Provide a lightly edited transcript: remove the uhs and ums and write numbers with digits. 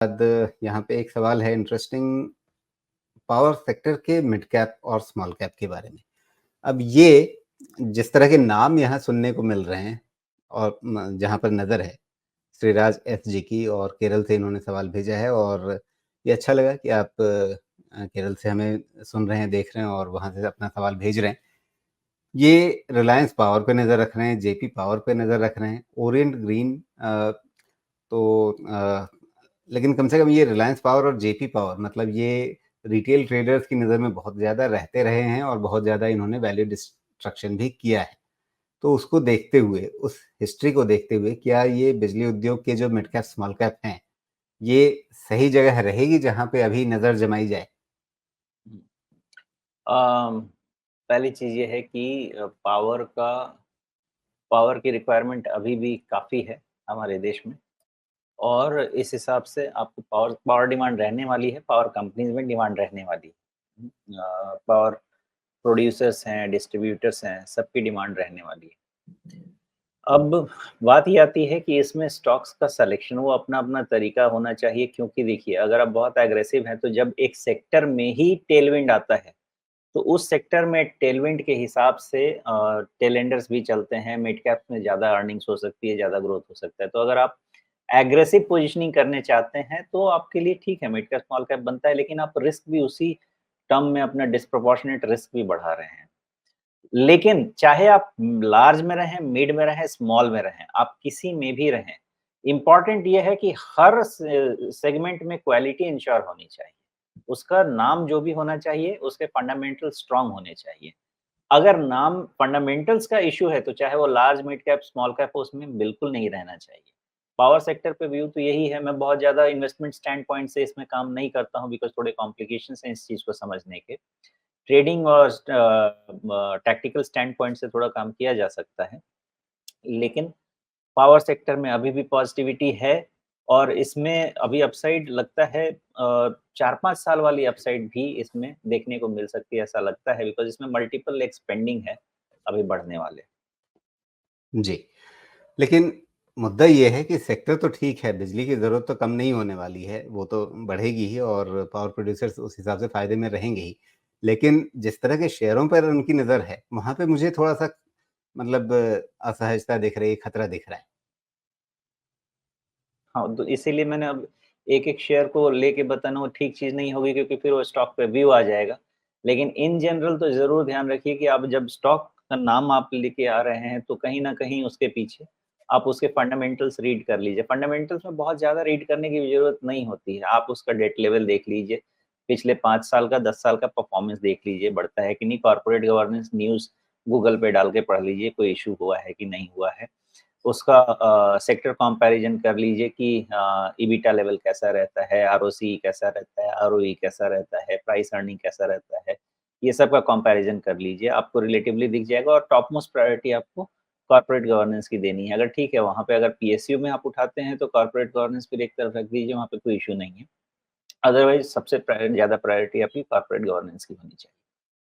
बाद यहाँ पे एक सवाल है इंटरेस्टिंग, पावर सेक्टर के मिड कैप और स्मॉल कैप के बारे में। अब ये जिस तरह के नाम यहाँ सुनने को मिल रहे हैं और जहाँ पर नज़र है श्रीराज एसजी की, और केरल से इन्होंने सवाल भेजा है, और ये अच्छा लगा कि आप केरल से हमें सुन रहे हैं, देख रहे हैं और वहाँ से अपना सवाल भेज रहे हैं। ये रिलायंस पावर पे नज़र रख रहे हैं, जेपी पावर पे नज़र रख रहे हैं, ओरिएंट ग्रीन तो लेकिन कम से कम ये रिलायंस पावर और जेपी पावर, मतलब ये रिटेल ट्रेडर्स की नज़र में बहुत ज़्यादा रहते रहे हैं और बहुत ज़्यादा इन्होंने वैल्यू डिस्ट्रक्शन भी किया है। तो उसको देखते हुए, उस हिस्ट्री को देखते हुए, क्या ये बिजली उद्योग के जो मिड कैप, स्मॉल कैप हैं, ये सही जगह रहेगी जहाँ पे अभी नज़र जमाई जाए? अम, पहली चीज़ ये है कि पावर की रिक्वायरमेंट अभी भी काफ़ी है हमारे देश में और इस हिसाब से आपको पावर पावर डिमांड रहने वाली है, पावर कंपनीज़ में डिमांड रहने वाली है। पावर प्रोड्यूसर्स हैं, डिस्ट्रीब्यूटर्स हैं, सबकी डिमांड रहने वाली है। अब बात ये आती है कि इसमें स्टॉक्स का सिलेक्शन वो अपना-अपना तरीका होना चाहिए क्योंकि देखिए अगर आप बहुत एग्रेसिव हैं तो जब एक सेक्टर में ही टेलविंड आता है, तो उस सेक्टर में टेलविंड के हिसाब से टेल एंडर्स भी चलते हैं, मिड कैप्स में ज़्यादा अर्निंग्स हो सकती है, ज़्यादा ग्रोथ हो सकता है। तो अगर आप एग्रेसिव पोज़ीशनिंग करने चाहते हैं, तो आपके लिए ठीक है, मिड कैप, स्मॉल कैप बनता है, लेकिन आप रिस्क भी उसी टर्म में अपना डिस्प्रोपोर्शनेट रिस्क भी बढ़ा रहे हैं। लेकिन चाहे आप लार्ज में रहें, मिड में रहें, स्मॉल में रहें, आप किसी में भी रहें, इम्पोर्टेंट ये है कि हर सेगमेंट में क्वालिटी इंश्योर होनी चाहिए। उसका नाम जो भी होना चाहिए, उसके फंडामेंटल स्ट्रॉन्ग होने चाहिए। अगर नाम फंडामेंटल्स का इश्यू है, तो चाहे वो large, mid cap, small cap हो, उसमें बिल्कुल नहीं रहना चाहिए। पावर सेक्टर पे व्यू तो यही है, मैं बहुत ज़्यादा इन्वेस्टमेंट स्टैंड पॉइंट से इसमें काम नहीं करता हूँ बिकॉज़ थोड़े कॉम्प्लिकेशंस हैं इस चीज़ को समझने के। ट्रेडिंग और टैक्टिकल स्टैंड पॉइंट से थोड़ा काम किया जा सकता है। लेकिन पावर सेक्टर में अभी भी पॉजिटिविटी है और इसमें अभी अपसाइड लगता है 4-5 साल वाली अपसाइड भी इसमें देखने को मिल सकती है, ऐसा लगता है बिकॉज़ इसमें मल्टीपल एक्सपेंडिंग है, अभी बढ़ने वाले। जी। लेकिन मुद्दा ये है कि सेक्टर तो ठीक है, बिजली की ज़रूरत तो कम नहीं होने वाली है, वो तो बढ़ेगी ही और पावर प्रोड्यूसर्स उस हिसाब से फ़ायदे में रहेंगे ही। लेकिन जिस तरह के शेयरों पर उनकी नज़र है, वहाँ पे मुझे थोड़ा-सा मतलब असहजता दिख रही है, खतरा दिख रहा है। हाँ, तो इसीलिए मैंने अब एक-एक शेयर को लेके बताना वो ठीक चीज़ नहीं होगी क्योंकि फिर वो स्टॉक पे व्यू आ जाएगा। लेकिन इन जनरल तो ज़रूर ध्यान रखिए कि आप जब स्टॉक का नाम आप लेके आ रहे हैं, तो कहीं न कहीं उसके पीछे आप उसके फंडामेंटल्स रीड कर लीजिए। फंडामेंटल्स में बहुत ज़्यादा रीड करने की ज़रूरत नहीं होती है। आप उसका डेट लेवल देख लीजिए, पिछले 5 साल का, 10 साल का परफॉर्मेंस देख लीजिए, बढ़ता है कि नहीं, कॉर्पोरेट गवर्नेंस न्यूज़ गूगल पे डाल के पढ़ लीजिए, कोई इश्यू हुआ है कि नहीं हुआ है। उसका सेक्टर कंपैरिज़न कर लीजिए कि ईबिटा लेवल कैसा रहता है, आरओसी कैसा रहता है, आरओई कैसा रहता है, प्राइस अर्निंग कैसा रहता है। ये सब का कंपैरिज़न कर लीजिए, आपको रिलेटिवली दिख जाएगा और टॉप मोस्ट प्रायोरिटी आपको कॉर्पोरेट गवर्नेंस की देनी है। अगर ठीक है, वहाँ पे अगर पीएसयू में आप उठाते हैं, तो कॉर्पोरेट गवर्नेंस फिर एक तरफ रख दीजिए, वहाँ पे कोई इश्यू नहीं है। अदरवाइज़ सबसे ज़्यादा प्रायोरिटी आपकी कॉर्पोरेट गवर्नेंस की होनी चाहिए।